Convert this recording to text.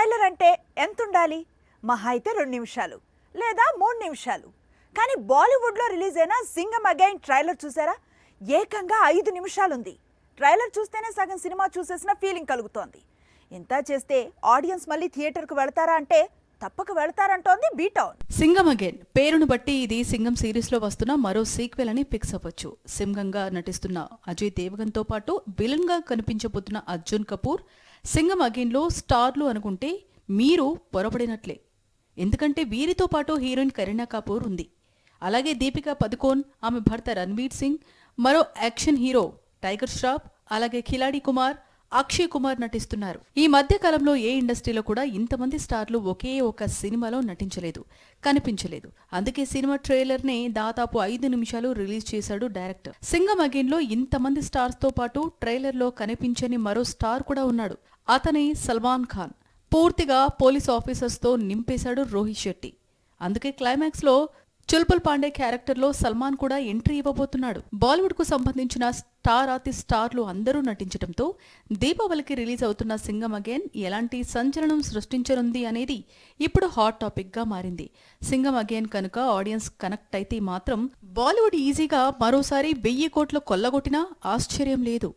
Trailer అంటే ఎంత ఉండాలి? మహా అయితే 2 నిమిషాలు లేదా 3 నిమిషాలు. కానీ బాలీవుడ్లో రిలీజ్ అయిన సింగం అగైన్ ట్రైలర్ చూసారా? ఏకంగా 5 నిమిషాలుంది. ట్రైలర్ చూస్తేనే సగం సినిమా చూసేసిన ఫీలింగ్ కలుగుతోంది. ఇంత చేస్తే ఆడియన్స్ మళ్ళీ థియేటర్కు వెళతారా అంటే తప్పక వెళతారంటోంది బీటౌన్. సింగం అగైన్ పేరును బట్టి ఇది సింగం సిరీస్ లో వస్తున్న మరో సీక్వెల్ అని ఫిక్స్ అవ్వచ్చు. సింగంగా నటిస్తున్న అజయ్ దేవగన్ తో పాటు విలన్ గా కనిపించబోతున్న అర్జున్ కపూర్ సింగం అగైన్ లో స్టార్లు అనుకుంటే మీరు పొరపడినట్లే. ఎందుకంటే వీరితో పాటు హీరోయిన్ కరీనా కపూర్ ఉంది. అలాగే దీపికా పదుకోన్, ఆమె భర్త రణ్వీర్ సింగ్, మరో యాక్షన్ హీరో టైగర్ ష్రాఫ్, అలాగే ఖిలాడి కుమార్, అక్షయ్ కుమార్ నటిస్తున్నారు. ఈ మధ్య కాలంలో ఏ ఇండస్ట్రీలో కూడా ఇంతమంది స్టార్లు ఒకే ఒక సినిమాలో నటించలేదు, కనిపించలేదు. అందుకే సినిమా ట్రైలర్ నే దాదాపు 5 నిమిషాలు రిలీజ్ చేశాడు డైరెక్టర్. సింగం అగైన్ లో ఇంతమంది స్టార్స్ తో పాటు ట్రైలర్ లో కనిపించని మరో స్టార్ కూడా ఉన్నాడు. అతనే సల్మాన్ ఖాన్. పూర్తిగా పోలీస్ ఆఫీసర్స్ తో నింపేశాడు రోహిత్ శెట్టి. అందుకే క్లైమాక్స్ లో చుల్బుల్ పాండే క్యారెక్టర్ లో సల్మాన్ కూడా ఎంట్రీ ఇవ్వబోతున్నాడు. బాలీవుడ్ కు సంబంధించిన స్టార్లు అందరూ నటించడంతో దీపావళికి రిలీజ్ అవుతున్న సింగం అగైన్ ఎలాంటి సంచలనం సృష్టించనుంది అనేది ఇప్పుడు హాట్ టాపిక్ గా మారింది. సింగం అగైన్ కనుక ఆడియన్స్ కనెక్ట్ అయితే మాత్రం బాలీవుడ్ ఈజీగా మరోసారి 1000 కోట్లు కొల్లగొట్టినా ఆశ్చర్యం లేదు.